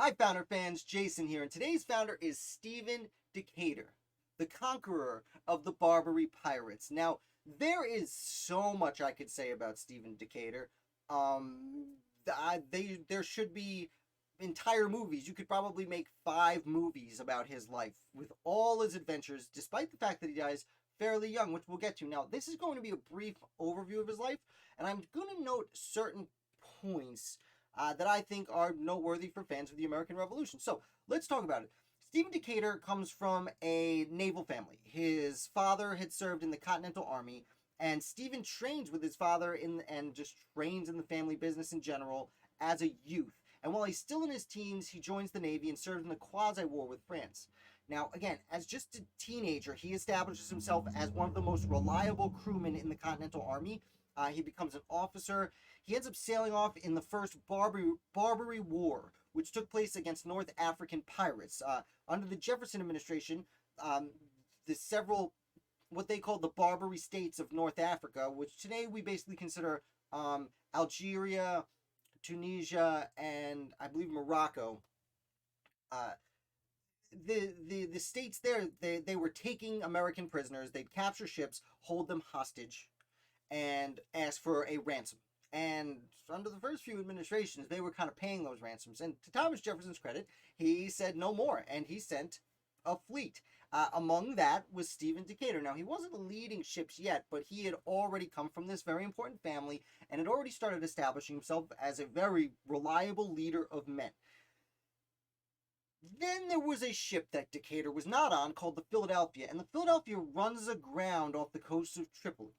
Hi, Founder fans. Jason here, and today's founder is Stephen Decatur, the Conqueror of the Barbary Pirates. Now, there is so much I could say about Stephen Decatur. There should be entire movies. You could probably make 5 movies about his life with all his adventures, despite the fact that he dies fairly young, which we'll get to. Now, this is going to be a brief overview of his life, and I'm going to note certain points that I think are noteworthy for fans of the American Revolution. So let's talk about it. Stephen Decatur comes from a naval family. His father had served in the Continental Army, and Stephen trains with his father and just trains in the family business in general as a youth. And while he's still in his teens, he joins the Navy and serves in the quasi-war with France. Now, again, as just a teenager, he establishes himself as one of the most reliable crewmen in the Continental Army. He becomes an officer. He ends up sailing off in the first Barbary War, which took place against North African pirates. Under the Jefferson administration, the several, what they called the Barbary states of North Africa, which today we basically consider Algeria, Tunisia, and I believe Morocco. Uh, the states there, they were taking American prisoners. They'd capture ships, hold them hostage, and ask for a ransom. And under the first few administrations, they were kind of paying those ransoms. And to Thomas Jefferson's credit, he said no more, and he sent a fleet. Among that was Stephen Decatur. Now, he wasn't leading ships yet, but he had already come from this very important family and had already started establishing himself as a very reliable leader of men. Then there was a ship that Decatur was not on called the Philadelphia, and the Philadelphia runs aground off the coast of Tripoli.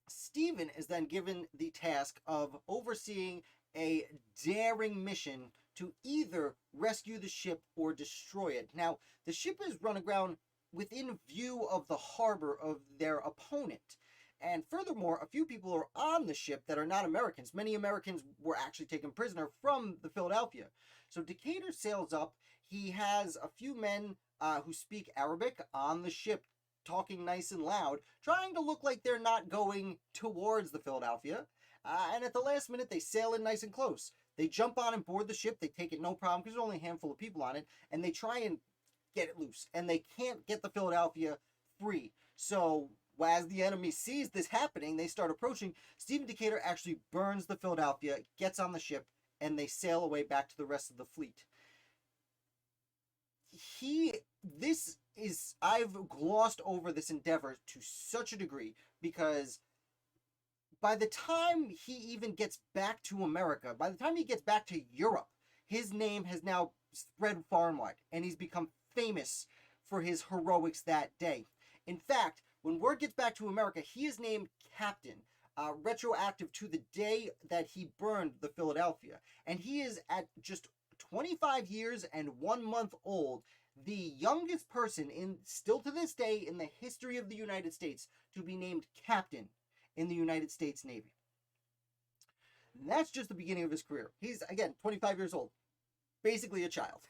Stephen is then given the task of overseeing a daring mission to either rescue the ship or destroy it. Now, the ship is run aground within view of the harbor of their opponent. And furthermore, a few people are on the ship that are not Americans. Many Americans were actually taken prisoner from the Philadelphia. So Decatur sails up. He has a few men who speak Arabic on the ship, talking nice and loud, trying to look like they're not going towards the Philadelphia. And at the last minute, they sail in nice and close. They jump on and board the ship. They take it no problem because there's only a handful of people on it. And they try and get it loose. And they can't get the Philadelphia free. So as the enemy sees this happening, they start approaching. Stephen Decatur actually burns the Philadelphia, gets on the ship, and they sail away back to the rest of the fleet. I've glossed over this endeavor to such a degree because by the time he even gets back to America, by the time he gets back to Europe, his name has now spread far and wide, and he's become famous for his heroics that day. In fact, when word gets back to America, he is named captain, retroactive to the day that he burned the Philadelphia. And he is at just 25 years and 1 month old, the youngest person still to this day in the history of the United States to be named captain in the United States Navy. And that's just the beginning of his career. He's, again, 25 years old. Basically a child.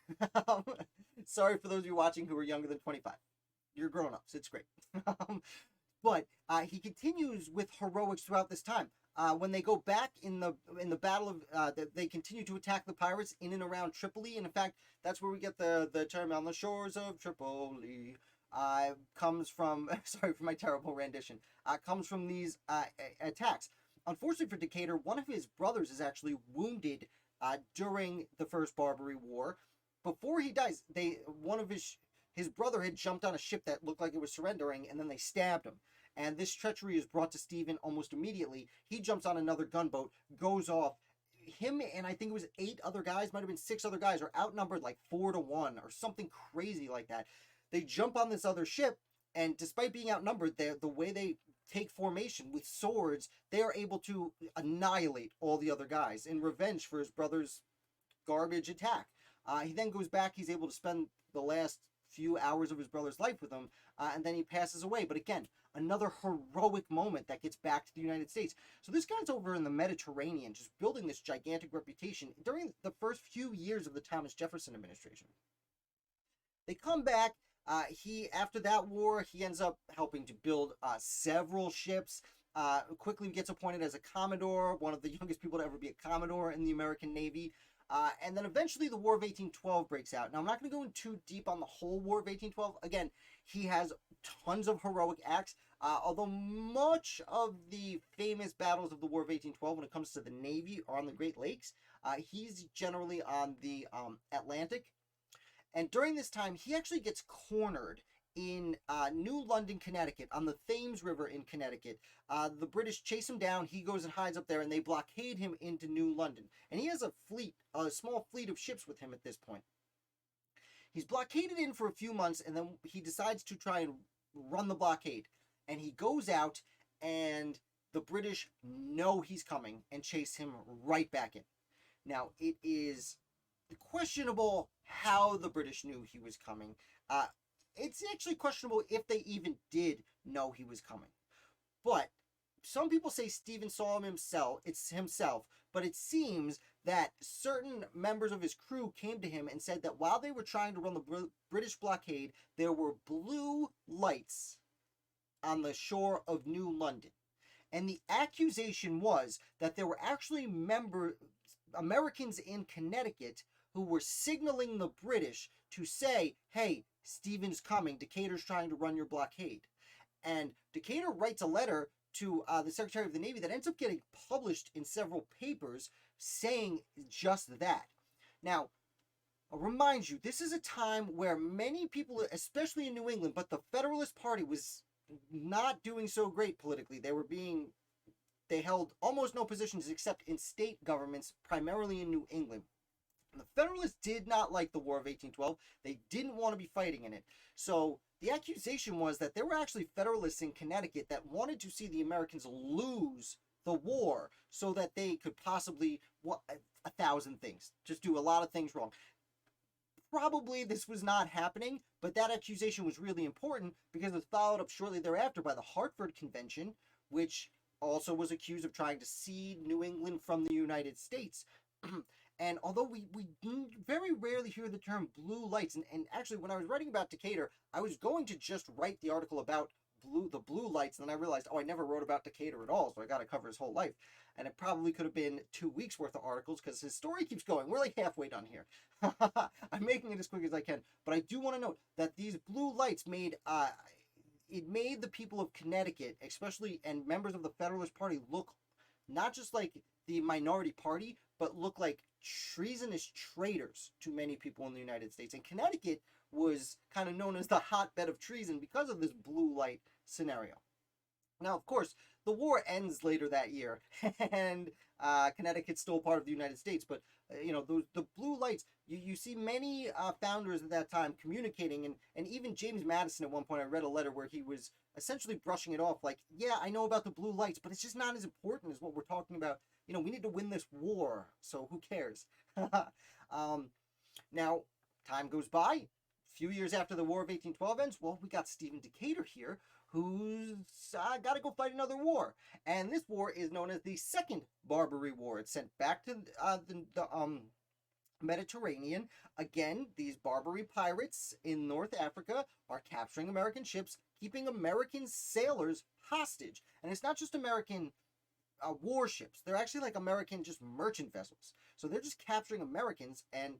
Sorry for those of you watching who are younger than 25. You're grown-ups. It's great. But he continues with heroics throughout this time. When they go back in the battle of, they continue to attack the pirates in and around Tripoli. And in fact, that's where we get the term "on the shores of Tripoli." Comes from, sorry for my terrible rendition, comes from these attacks. Unfortunately for Decatur, one of his brothers is actually wounded during the First Barbary War. Before he dies, his brother had jumped on a ship that looked like it was surrendering, and then they stabbed him. And this treachery is brought to Stephen almost immediately. He jumps on another gunboat, goes off. Him and I think it was 8 other guys, might have been 6 other guys, are outnumbered like 4-1 or something crazy like that. They jump on this other ship, and despite being outnumbered, the way they take formation with swords, they are able to annihilate all the other guys in revenge for his brother's garbage attack. He then goes back. He's able to spend the last few hours of his brother's life with him, and then he passes away. But again, another heroic moment that gets back to the United States. So this guy's over in the Mediterranean, just building this gigantic reputation during the first few years of the Thomas Jefferson administration. They come back. After that war, he ends up helping to build several ships. Quickly gets appointed as a commodore, one of the youngest people to ever be a commodore in the American Navy. And then eventually the War of 1812 breaks out. Now, I'm not going to go in too deep on the whole War of 1812. Again, he has tons of heroic acts, although much of the famous battles of the War of 1812, when it comes to the Navy, are on the Great Lakes. He's generally on the Atlantic. And during this time, he actually gets cornered in New London, Connecticut, on the Thames River in Connecticut. The British chase him down. He goes and hides up there, and they blockade him into New London. And he has a small fleet of ships with him at this point. He's blockaded in for a few months, and then he decides to try and run the blockade. And he goes out, and the British know he's coming and chase him right back in. Now, it is questionable how the British knew he was coming. It's actually questionable if they even did know he was coming. But some people say Stephen saw him himself, but it seems that certain members of his crew came to him and said that while they were trying to run the British blockade, there were blue lights on the shore of New London. And the accusation was that there were actually Americans in Connecticut who were signaling the British to say, hey, Stephen's coming, Decatur's trying to run your blockade. And Decatur writes a letter to the Secretary of the Navy that ends up getting published in several papers saying just that. Now, I'll remind you, this is a time where many people, especially in New England, but the Federalist Party was not doing so great politically. They held almost no positions except in state governments, primarily in New England. The Federalists did not like the War of 1812. They didn't want to be fighting in it. So the accusation was that there were actually Federalists in Connecticut that wanted to see the Americans lose the war so that they could possibly, 1,000 things, just do a lot of things wrong. Probably this was not happening, but that accusation was really important because it was followed up shortly thereafter by the Hartford Convention, which also was accused of trying to cede New England from the United States. And although we very rarely hear the term blue lights, and actually when I was writing about Decatur, I was going to just write the article about the blue lights, and then I realized, I never wrote about Decatur at all, so I got to cover his whole life. And it probably could have been 2 weeks worth of articles because his story keeps going. We're like halfway done here. I'm making it as quick as I can, but I do want to note that these blue lights made the people of Connecticut, especially, and members of the Federalist Party, look not just like the minority party, but look like treasonous traitors to many people in the United States. And Connecticut was kind of known as the hotbed of treason because of this blue light scenario. Now, of course, the war ends later that year, and Connecticut's still part of the United States. But the blue lights, you see many founders at that time communicating, and even James Madison at one point, I read a letter where he was essentially brushing it off, like, yeah, I know about the blue lights, but it's just not as important as what we're talking about. We need to win this war, so who cares? Now, time goes by. A few years after the War of 1812 ends, well, we got Stephen Decatur here, who's got to go fight another war. And this war is known as the Second Barbary War. It's sent back to the Mediterranean. Again, these Barbary pirates in North Africa are capturing American ships, keeping American sailors hostage. And it's not just American warships. They're actually like American just merchant vessels. So they're just capturing Americans and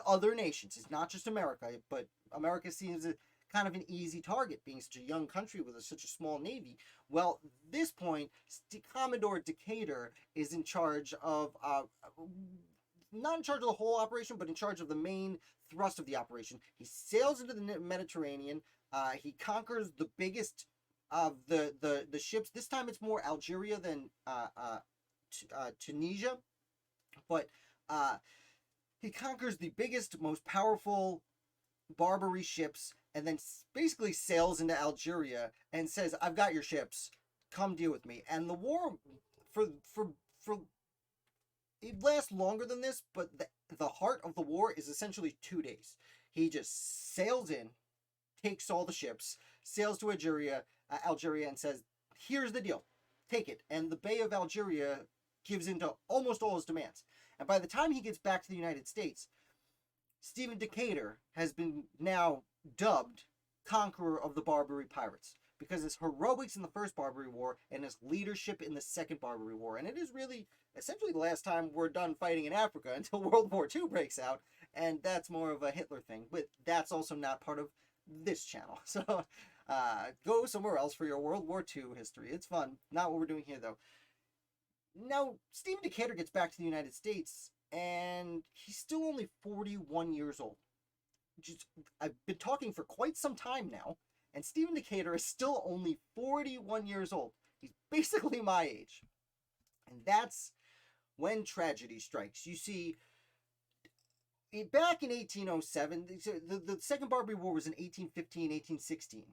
other nations. It's not just America, but America seems kind of an easy target, being such a young country with such a small navy. Well, at this point, Commodore Decatur is in charge of, not in charge of the whole operation, but in charge of the main thrust of the operation. He sails into the Mediterranean. He conquers the biggest of the ships. This time it's more Algeria than Tunisia, but he conquers the biggest, most powerful Barbary ships, and then basically sails into Algeria and says, I've got your ships, come deal with me. And the war, for it lasts longer than this, but the heart of the war is essentially 2 days. He just sails in, takes all the ships, sails to Algeria, and says, here's the deal, take it. And the Bey of Algeria gives in to almost all his demands. And by the time he gets back to the United States, Stephen Decatur has been now dubbed Conqueror of the Barbary Pirates because his heroics in the First Barbary War and his leadership in the Second Barbary War. And it is really essentially the last time we're done fighting in Africa until World War II breaks out, and that's more of a Hitler thing. But that's also not part of this channel. So go somewhere else for your World War II history. It's fun. Not what we're doing here, though. Now, Stephen Decatur gets back to the United States, and he's still only 41 years old. I've been talking for quite some time now, and Stephen Decatur is still only 41 years old. He's basically my age. And that's when tragedy strikes. You see, back in 1807, the Second Barbary War was in 1815, 1816.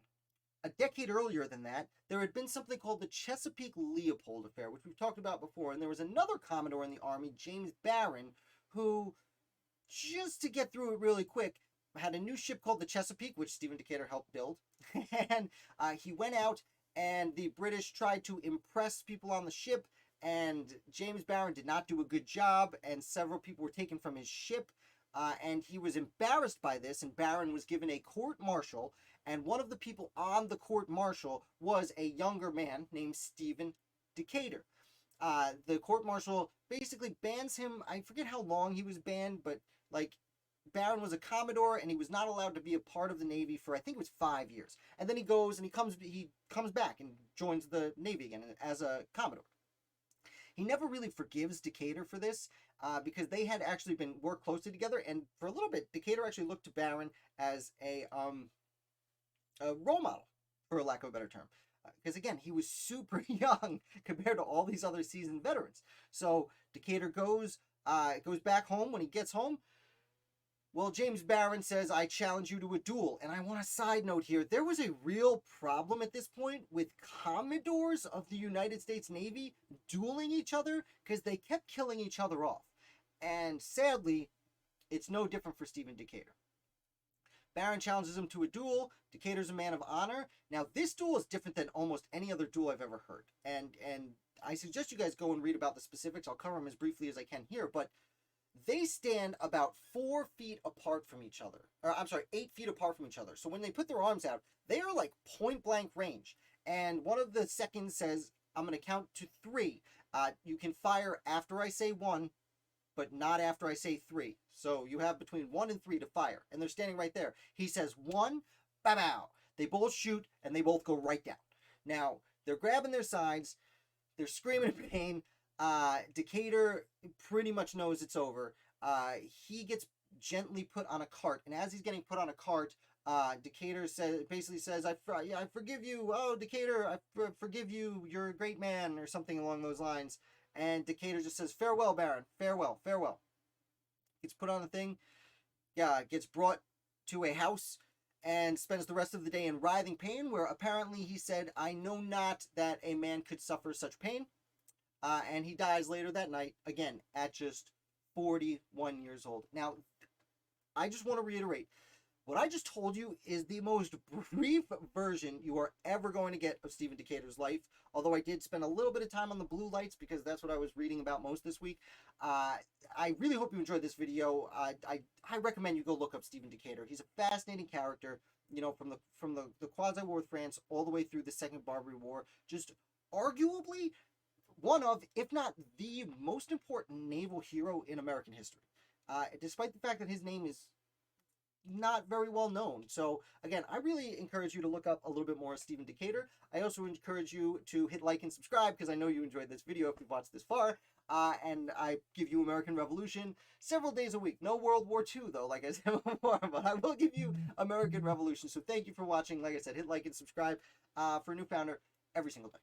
A decade earlier than that, there had been something called the Chesapeake-Leopold Affair, which we've talked about before, and there was another Commodore in the Army, James Barron, who, just to get through it really quick, had a new ship called the Chesapeake, which Stephen Decatur helped build, and he went out, and the British tried to impress people on the ship, and James Barron did not do a good job, and several people were taken from his ship, and he was embarrassed by this, and Barron was given a court-martial, and one of the people on the court-martial was a younger man named Stephen Decatur. The court-martial basically bans him. I forget how long he was banned, but like Barron was a Commodore and he was not allowed to be a part of the Navy for I think it was 5 years. And then he goes and he comes back and joins the Navy again as a Commodore. He never really forgives Decatur for this because they had actually been worked closely together, and for a little bit, Decatur actually looked to Barron as a role model, for lack of a better term. Because again, he was super young compared to all these other seasoned veterans. So Decatur goes back home. When he gets home, well, James Barron says, "I challenge you to a duel." And I want a side note here. There was a real problem at this point with Commodores of the United States Navy dueling each other because they kept killing each other off. And sadly, it's no different for Stephen Decatur. Barron challenges him to a duel. Decatur's a man of honor. Now, this duel is different than almost any other duel I've ever heard. And I suggest you guys go and read about the specifics. I'll cover them as briefly as I can here. But they stand about 4 feet apart from each other. Or, I'm sorry, 8 feet apart from each other. So when they put their arms out, they are like point blank range. And one of the seconds says, "I'm going to count to 3. You can fire after I say 1, but not after I say 3. So you have between 1 and 3 to fire. And they're standing right there. He says 1, bow. They both shoot, and they both go right down. Now, they're grabbing their sides. They're screaming in pain. Decatur pretty much knows it's over. He gets gently put on a cart. And as he's getting put on a cart, Decatur basically says, I forgive you. Oh, Decatur, I forgive you. You're a great man," or something along those lines. And Decatur just says, "Farewell, Barron. Farewell, farewell." Gets put on a thing. Gets brought to a house and spends the rest of the day in writhing pain, where apparently he said, "I know not that a man could suffer such pain." And he dies later that night, again, at just 41 years old. Now, I just want to reiterate, what I just told you is the most brief version you are ever going to get of Stephen Decatur's life, although I did spend a little bit of time on the blue lights because that's what I was reading about most this week. I really hope you enjoyed this video. I recommend you go look up Stephen Decatur. He's a fascinating character, from the Quasi-War with France all the way through the Second Barbary War. Just arguably one of, if not the most important naval hero in American history, despite the fact that his name is not very well known. So again, I really encourage you to look up a little bit more of Stephen Decatur. I also encourage you to hit like and subscribe because I know you enjoyed this video if you've watched this far. And I give you American Revolution several days a week. No World War II though, like I said before, but I will give you American Revolution. So thank you for watching. Like I said, hit like and subscribe for a new founder every single day.